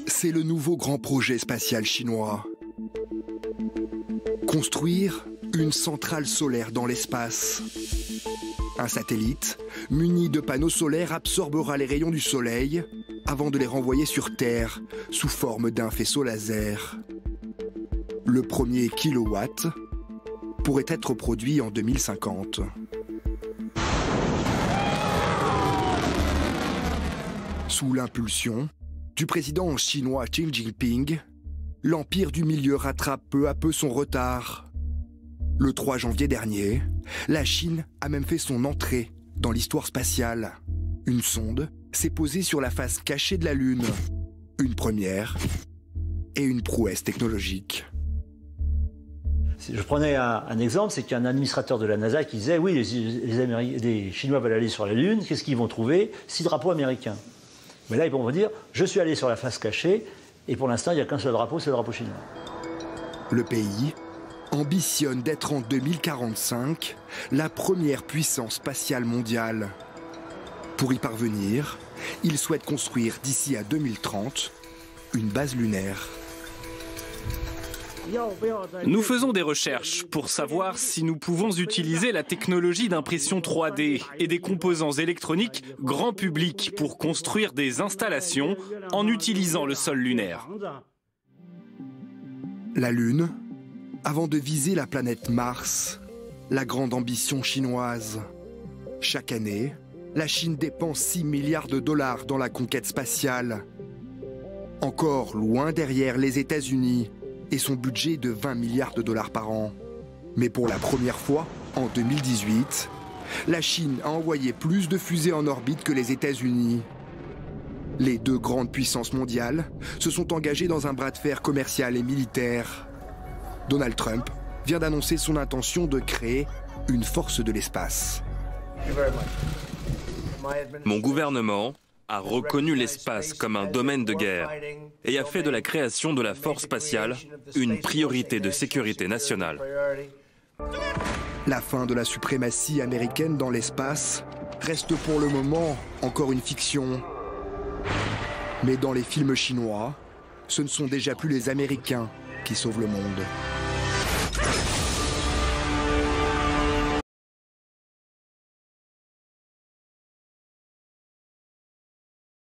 C'est le nouveau grand projet spatial chinois. Construire une centrale solaire dans l'espace. Un satellite, muni de panneaux solaires, absorbera les rayons du soleil avant de les renvoyer sur Terre sous forme d'un faisceau laser. Le premier kilowatt pourrait être produit en 2050. Sous l'impulsion du président chinois Xi Jinping, l'empire du milieu rattrape peu à peu son retard. Le 3 janvier dernier, la Chine a même fait son entrée dans l'histoire spatiale. Une sonde s'est posée sur la face cachée de la Lune. Une première et une prouesse technologique. Je prenais un exemple, c'est qu'il y a un administrateur de la NASA qui disait « Oui, les Chinois veulent aller sur la Lune, qu'est-ce qu'ils vont trouver? 6 drapeaux américains. » Mais là, ils vont dire « Je suis allé sur la face cachée, et pour l'instant, il n'y a qu'un seul drapeau, c'est le drapeau chinois. » Le pays ambitionne d'être en 2045 la première puissance spatiale mondiale. Pour y parvenir, il souhaite construire d'ici à 2030 une base lunaire. Nous faisons des recherches pour savoir si nous pouvons utiliser la technologie d'impression 3D et des composants électroniques grand public pour construire des installations en utilisant le sol lunaire. La Lune, avant de viser la planète Mars, la grande ambition chinoise. Chaque année, la Chine dépense 6 milliards de dollars dans la conquête spatiale. Encore loin derrière les États-Unis et son budget de 20 milliards de dollars par an. Mais pour la première fois, en 2018, la Chine a envoyé plus de fusées en orbite que les États-Unis. Les deux grandes puissances mondiales se sont engagées dans un bras de fer commercial et militaire. Donald Trump vient d'annoncer son intention de créer une force de l'espace. Mon gouvernement a reconnu l'espace comme un domaine de guerre et a fait de la création de la force spatiale une priorité de sécurité nationale. La fin de la suprématie américaine dans l'espace reste pour le moment encore une fiction. Mais dans les films chinois, ce ne sont déjà plus les Américains qui sauvent le monde.